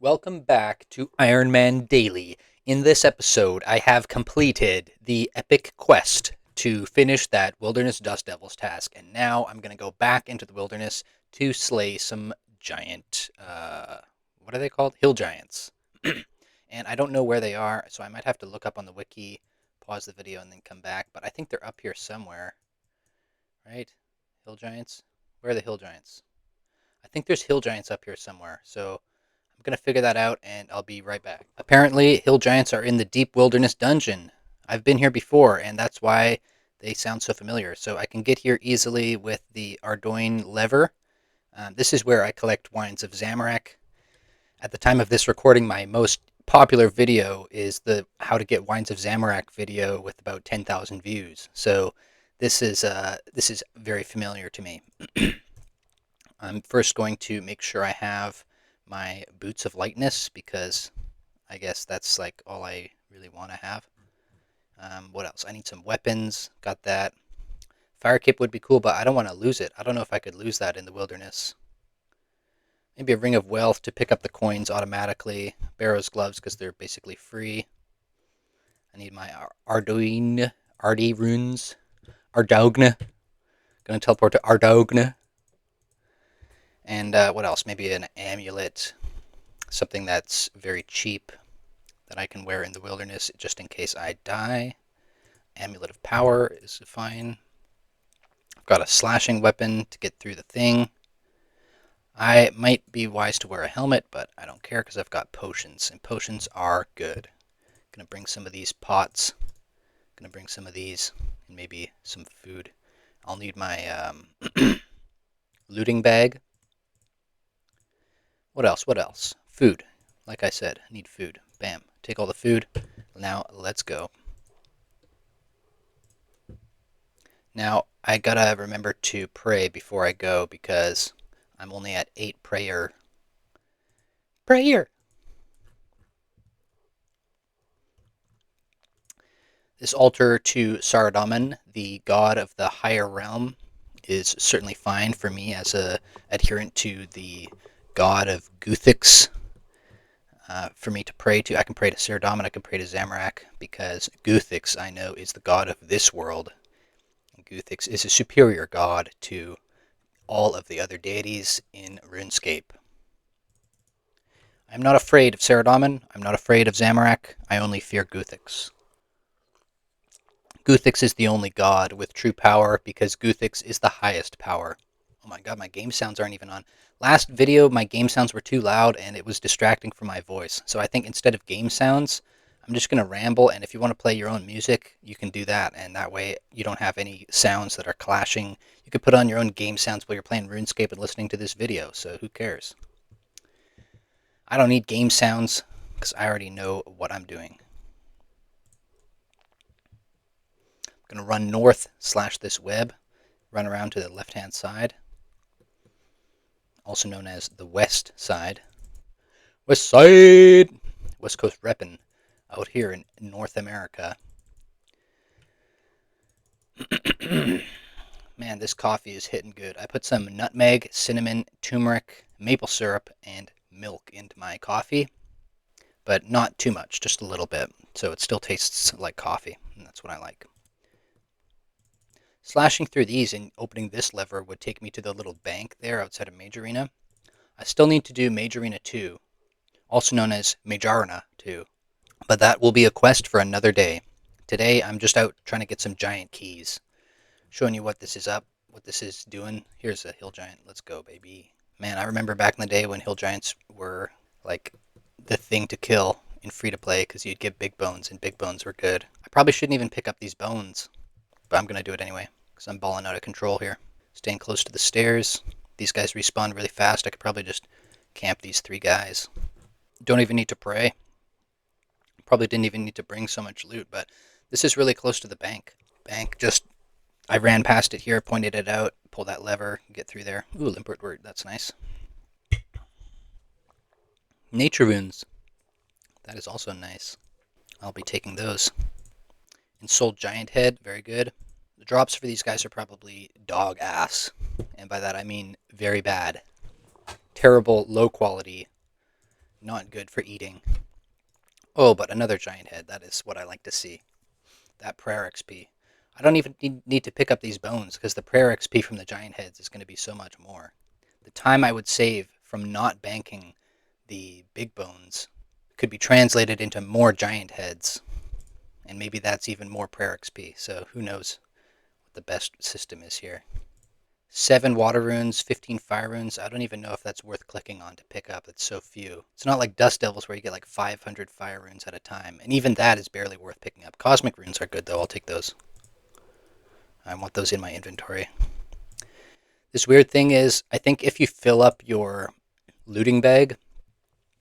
Welcome back to Ironman Daily. In this episode, I have completed the epic quest to finish that Wilderness Dust Devils task, and now I'm going to go back into the wilderness to slay some giant, what are they called? Hill giants. And I don't know where they are, so I might have to look up on the wiki, pause the video, and then come back, but I think they're up here somewhere, right? Hill giants? Where are the hill giants? I think there's hill giants up here somewhere, so I'm going to figure that out and I'll be right back. Apparently, hill giants are in the deep wilderness dungeon. I've been here before, and that's why they sound so familiar. So I can get here easily with the Ardoin lever. This is where I collect wines of Zamorak. At the time of this recording, my most popular video is the How to Get Wines of Zamorak video with about 10,000 views. So this is very familiar to me. I'm first going to make sure I have my boots of lightness because I guess that's like all I really want to have. What else? I need some weapons. Got that. Fire cape would be cool, but I don't want to lose it. I don't know if I could lose that in the wilderness. Maybe a ring of wealth to pick up the coins automatically. Barrow's gloves because they're basically free. I need my Ardi runes. Ardougne. Gonna teleport to Ardougne. And what else? Maybe an amulet. Something that's very cheap that I can wear in the wilderness just in case I die. Amulet of Power is fine. I've got a slashing weapon to get through the thing. I might be wise to wear a helmet, but I don't care because I've got potions, and potions are good. Gonna bring some of these pots. Gonna bring some of these, and maybe some food. I'll need my looting bag. What else? What else? Food. Like I said, I need food. Bam. Take all the food. Now, let's go. Now, I gotta remember to pray before I go because I'm only at 8 prayer. Prayer! This altar to Saradomin, the god of the higher realm, is certainly fine for me as a adherent to the god of Guthix. For me to pray to, I can pray to Saradomin, I can pray to Zamorak, because Guthix, I know, is the god of this world. Guthix is a superior god to all of the other deities in RuneScape. I'm not afraid of Saradomin, I'm not afraid of Zamorak, I only fear Guthix. Guthix is the only god with true power because Guthix is the highest power. Oh my god, my game sounds aren't even on. Last video, my game sounds were too loud and it was distracting from my voice. So I think instead of game sounds, I'm just going to ramble, and if you want to play your own music, you can do that, and that way you don't have any sounds that are clashing. You can put on your own game sounds while you're playing RuneScape and listening to this video, so who cares? I don't need game sounds because I already know what I'm doing. I'm going to run north / this web, run around to the left-hand side, also known as the west side. West side! West Coast reppin' out here in North America. Man, this coffee is hitting good. I put some nutmeg, cinnamon, turmeric, maple syrup, and milk into my coffee, but not too much, just a little bit, so it still tastes like coffee, and that's what I like. Slashing through these and opening this lever would take me to the little bank there outside of Mage Arena. I still need to do Mage Arena 2, also known as Magearna 2, but that will be a quest for another day. Today, I'm just out trying to get some giant keys. Showing you what this is up, what this is doing. Here's a hill giant. Let's go, baby. Man, I remember back in the day when hill giants were like the thing to kill in free-to-play because you'd get big bones, and big bones were good. I probably shouldn't even pick up these bones, but I'm going to do it anyway because I'm balling out of control here. Staying close to the stairs. These guys respawn really fast. I could probably just camp these 3 guys. Don't even need to pray. Probably didn't even need to bring so much loot, but this is really close to the bank. I ran past it here, pointed it out, pull that lever, get through there. Ooh, Limpert word, that's nice. Nature runes. That is also nice. I'll be taking those. Ensouled Giant Head, very good. The drops for these guys are probably dog ass. And by that I mean very bad. Terrible, low quality Not good for eating. Oh, but another giant head. That is what I like to see. That prayer XP. I don't even need to pick up these bones because the prayer XP from the giant heads is going to be so much more. The time I would save from not banking the big bones could be translated into more giant heads. And maybe that's even more prayer XP. So who knows what the best system is here. 7 water runes, 15 fire runes. I don't even know if that's worth clicking on to pick up. It's so few. It's not like Dust Devils where you get like 500 fire runes at a time. And even that is barely worth picking up. Cosmic runes are good though. I'll take those. I want those in my inventory. This weird thing is, I think if you fill up your looting bag,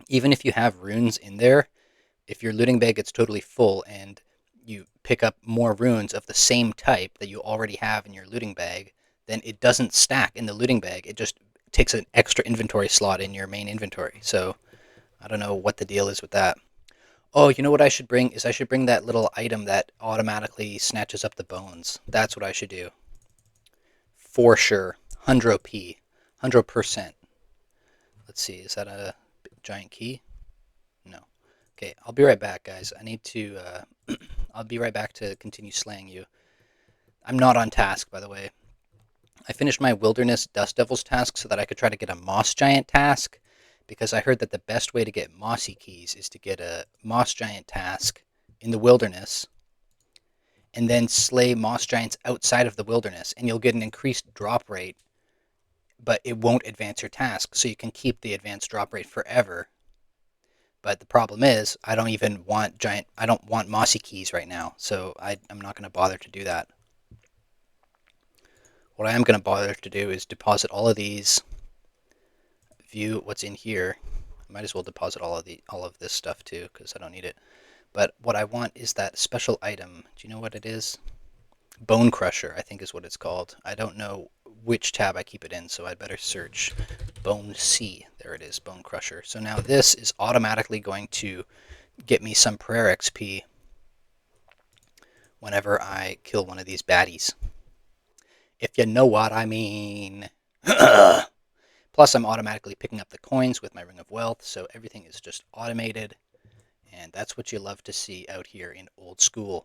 even if you have runes in there, if your looting bag gets totally full and you pick up more runes of the same type that you already have in your looting bag, then it doesn't stack in the looting bag. It just takes an extra inventory slot in your main inventory. So I don't know what the deal is with that. Oh, you know what I should bring is I should bring that little item that automatically snatches up the bones. That's what I should do. For sure. 100p. 100%. Let's see, is that a giant key? No. Okay, I'll be right back, guys. I need to, I'll be right back to continue slaying you. I'm not on task, by the way. I finished my Wilderness Dust Devils task so that I could try to get a Moss Giant task, because I heard that the best way to get Mossy Keys is to get a Moss Giant task in the Wilderness, and then slay Moss Giants outside of the Wilderness, and you'll get an increased drop rate, but it won't advance your task, so you can keep the advanced drop rate forever. But the problem is, I don't want Mossy Keys right now, so I'm not going to bother to do that. What I am going to bother to do is deposit all of these, view what's in here. I might as well deposit all of this stuff too, because I don't need it. But what I want is that special item. Do you know what it is? Bone Crusher, I think is what it's called. I don't know which tab I keep it in, so I'd better search Bone C. There it is, Bone Crusher. So now this is automatically going to get me some prayer XP whenever I kill one of these baddies. If you know what I mean. Plus, I'm automatically picking up the coins with my Ring of Wealth, so everything is just automated. And that's what you love to see out here in old school.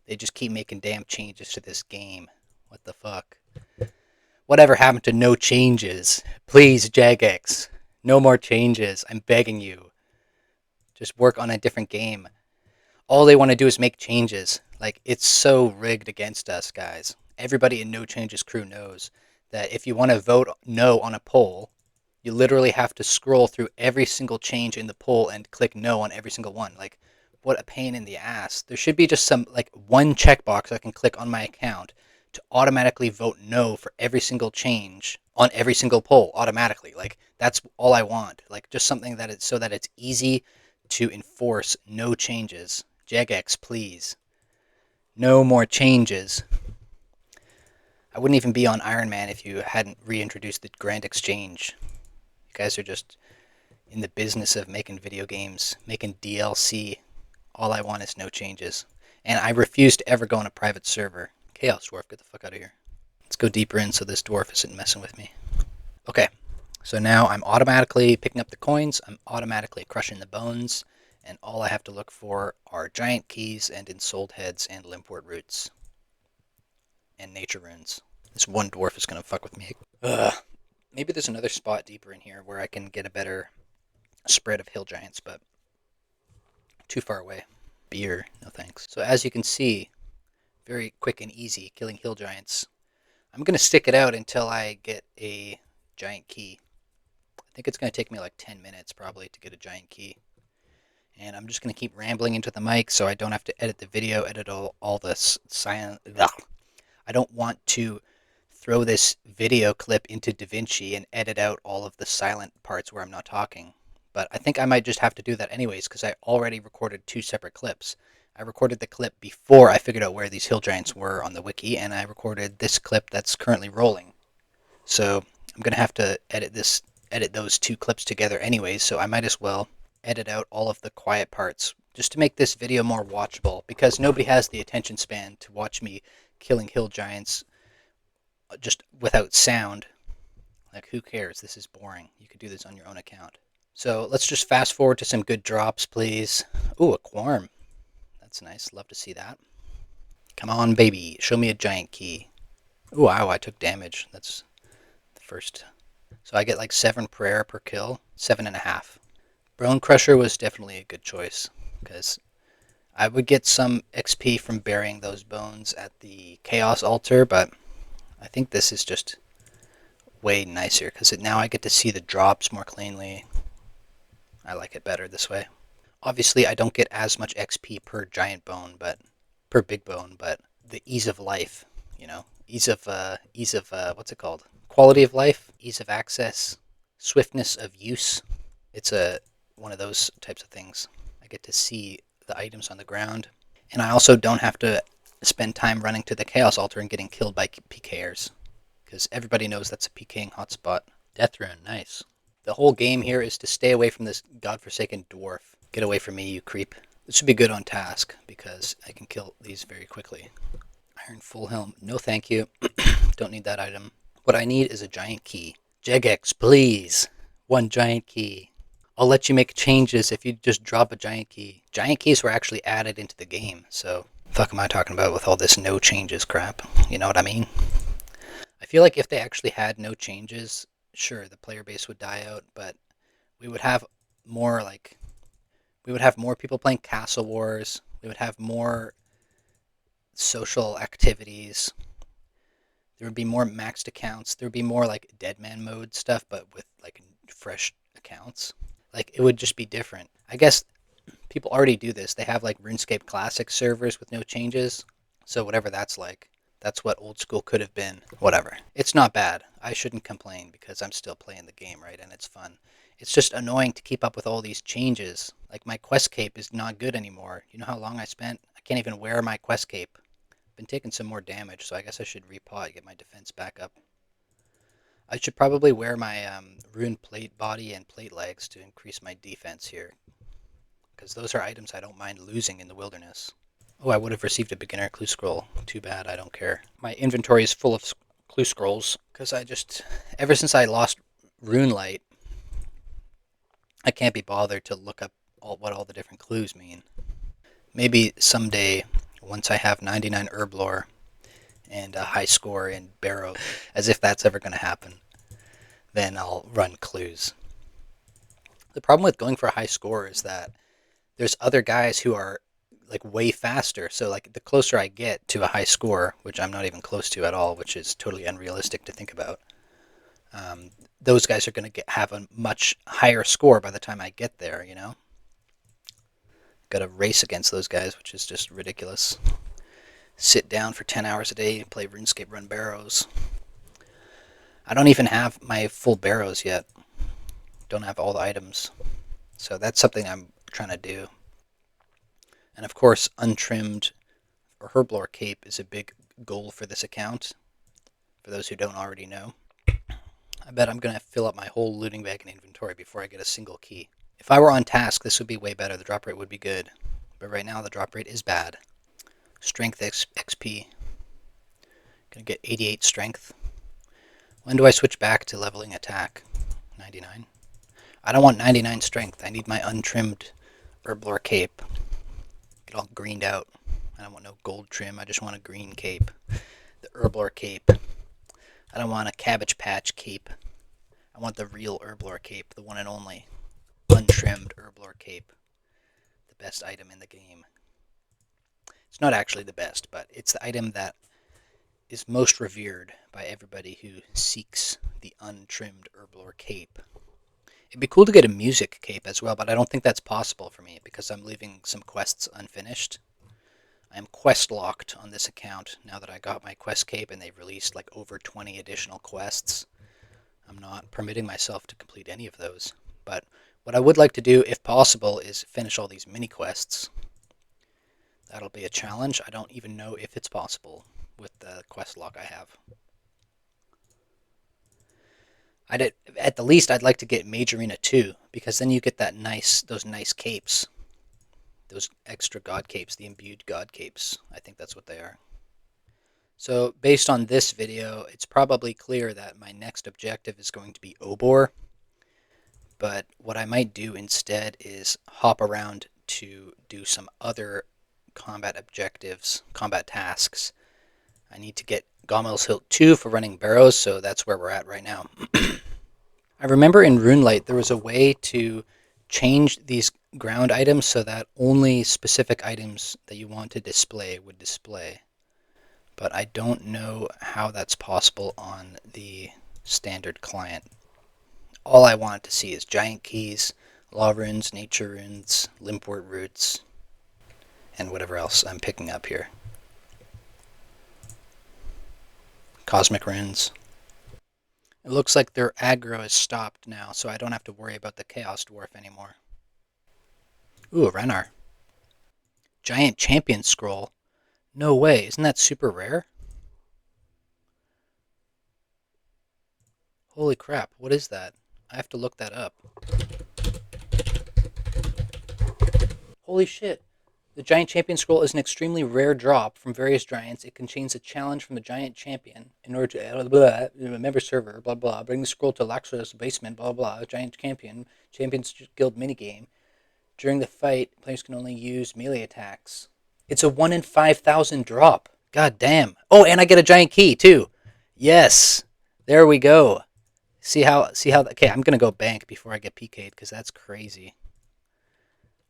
They just keep making damn changes to this game. What the fuck? Whatever happened to no changes? Please, Jagex. No more changes. I'm begging you. Just work on a different game. All they want to do is make changes. Like, it's so rigged against us, guys. Everybody in No Changes crew knows that if you want to vote no on a poll, you literally have to scroll through every single change in the poll and click no on every single one. Like, what a pain in the ass. There should be just some, like, one checkbox I can click on my account to automatically vote no for every single change on every single poll automatically. Like, that's all I want. Like, just something that it's so that it's easy to enforce no changes. Jagex, please. No more changes. I wouldn't even be on Ironman if you hadn't reintroduced the Grand Exchange. You guys are just in the business of making video games, making DLC. All I want is no changes. And I refuse to ever go on a private server. Chaos Dwarf, get the fuck out of here. Let's go deeper in so this dwarf isn't messing with me. Okay, so now I'm automatically picking up the coins, I'm automatically crushing the bones, and all I have to look for are giant keys and ensouled heads and limpwort roots. And nature runes. This one dwarf is going to fuck with me. Maybe there's another spot deeper in here where I can get a better spread of hill giants, but too far away. Beer, no thanks. So as you can see, very quick and easy killing hill giants. I'm going to stick it out until I get a giant key. I think it's going to take me like 10 minutes probably to get a giant key. And I'm just going to keep rambling into the mic so I don't have to edit the video, edit all this silent. I don't want to throw this video clip into DaVinci and edit out all of the silent parts where I'm not talking. But I think I might just have to do that anyways because I already recorded 2 separate clips. I recorded the clip before I figured out where these hill giants were on the wiki, and I recorded this clip that's currently rolling. So I'm going to have to edit those 2 clips together anyways, so I might as well edit out all of the quiet parts just to make this video more watchable, because nobody has the attention span to watch me killing hill giants just without sound. Like, who cares? This is boring. You could do this on your own account. So let's just fast forward to some good drops, please. Ooh, a Quarm. That's nice. Love to see that. Come on, baby. Show me a giant key. Ooh, wow, I took damage. That's the first. So I get like 7 prayer per kill. 7.5. Bone Crusher was definitely a good choice because I would get some XP from burying those bones at the Chaos Altar, but I think this is just way nicer because now I get to see the drops more cleanly. I like it better this way. Obviously, I don't get as much XP per giant bone, but per big bone, but the ease of life, what's it called? Quality of life, ease of access, swiftness of use. It's a one of those types of things. I get to see the items on the ground, and I also don't have to spend time running to the Chaos Altar and getting killed by PKers, because everybody knows that's a PKing hotspot. Death Rune, nice. The whole game here is to stay away from this godforsaken dwarf. Get away from me, you creep. This would be good on task, because I can kill these very quickly. Iron Full Helm, no thank you. Don't need that item. What I need is a giant key. Jagex, please. One giant key. I'll let you make changes if you just drop a giant key. Giant keys were actually added into the game, so fuck am I talking about with all this no changes crap? You know what I mean? I feel like if they actually had no changes, sure, the player base would die out, but we would have more like we would have more people playing Castle Wars. We would have more social activities. There would be more maxed accounts. There would be more like Deadman mode stuff, but with like fresh accounts. Like it would just be different. I guess people already do this. They have like RuneScape Classic servers with no changes. So whatever that's like, that's what old school could have been. Whatever. It's not bad. I shouldn't complain because I'm still playing the game, right? And it's fun. It's just annoying to keep up with all these changes. Like my quest cape is not good anymore. You know how long I spent? I can't even wear my quest cape. Been taking some more damage, so I guess I should repaw get my defense back up. I should probably wear my rune plate body and plate legs to increase my defense here, because those are items I don't mind losing in the wilderness. Oh, I would have received a beginner clue scroll. Too bad, I don't care. My inventory is full of clue scrolls, because ever since I lost Rune Light, I can't be bothered to look up what all the different clues mean. Maybe someday, once I have 99 herb lore and a high score in Barrow, as if that's ever going to happen, then I'll run clues. The problem with going for a high score is that there's other guys who are like way faster. So like the closer I get to a high score, which I'm not even close to at all, which is totally unrealistic to think about, those guys are going to have a much higher score by the time I get there, you know? Got to race against those guys, which is just ridiculous. Sit down for 10 hours a day, play RuneScape, run barrows. I don't even have my full barrows yet. Don't have all the items. So that's something I'm trying to do. And of course, untrimmed or herblore cape is a big goal for this account, for those who don't already know. I bet I'm going to fill up my whole looting bag and inventory before I get a single key. If I were on task, this would be way better. The drop rate would be good. But right now, the drop rate is bad. Strength XP. Gonna get 88 strength. When do I switch back to leveling attack? 99? I don't want 99 strength. I need my untrimmed herblore cape. Get all greened out. I don't want no gold trim. I just want a green cape. The herblore cape. I don't want a Cabbage Patch cape. I want the real herblore cape, the one and only untrimmed herblore cape. The best item in the game. It's not actually the best, but it's the item that is most revered by everybody who seeks the untrimmed herblore cape. It'd be cool to get a music cape as well, but I don't think that's possible for me because I'm leaving some quests unfinished. I am quest locked on this account now that I got my quest cape and they've released like over 20 additional quests. I'm not permitting myself to complete any of those. But what I would like to do, if possible, is finish all these mini quests. That'll be a challenge. I don't even know if it's possible with the quest lock I have. At the least, I'd like to get Majorina 2, because then you get those nice capes. Those extra god capes, the imbued god capes. I think that's what they are. So based on this video, it's probably clear that my next objective is going to be Obor. But what I might do instead is hop around to do some other combat objectives, combat tasks. I need to get Gommel's Hilt 2 for running barrows, so that's where we're at right now. I remember in Runelight there was a way to change these ground items so that only specific items that you want to display would display. But I don't know how that's possible on the standard client. All I want to see is giant keys, law runes, nature runes, limpwort roots, and whatever else I'm picking up here. Cosmic runes. It looks like their aggro is stopped now, so I don't have to worry about the Chaos Dwarf anymore. Ooh, a Renar. Giant Champion Scroll. No way, isn't that super rare? Holy crap, what is that? I have to look that up. Holy shit. The Giant Champion Scroll is an extremely rare drop from various giants. It contains a challenge from the Giant Champion in order to member server, blah blah. Bring the scroll to Laxos basement, blah blah. Giant Champion, Champions Guild minigame. During the fight, players can only use melee attacks. It's a 1 in 5,000 drop. God damn. Oh, and I get a giant key too. Yes. There we go. Okay, I'm going to go bank before I get PK'd because that's crazy.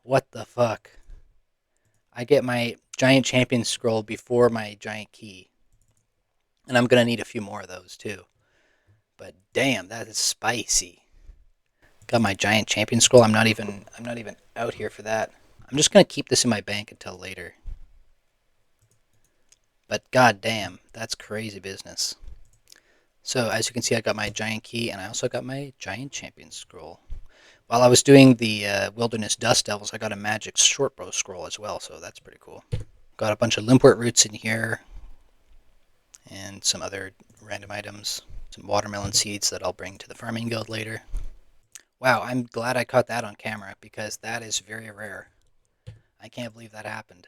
What the fuck? I get my giant champion scroll before my giant key. And I'm going to need a few more of those too. But damn, that is spicy. Got my giant champion scroll. I'm not even out here for that. I'm just going to keep this in my bank until later. But god damn, that's crazy business. So as you can see, I got my giant key and I also got my giant champion scroll. While I was doing the Wilderness Dust Devils, I got a magic shortbow scroll as well, so that's pretty cool. Got a bunch of limpwort roots in here and some other random items. Some watermelon seeds that I'll bring to the farming guild later. Wow, I'm glad I caught that on camera because that is very rare. I can't believe that happened.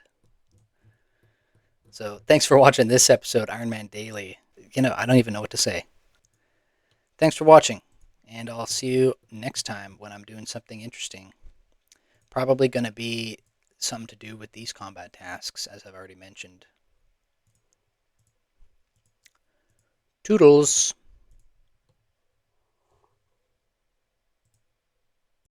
So thanks for watching this episode, Ironman Daily. I don't even know what to say. Thanks for watching, and I'll see you next time when I'm doing something interesting. Probably going to be something to do with these combat tasks, as I've already mentioned. Toodles!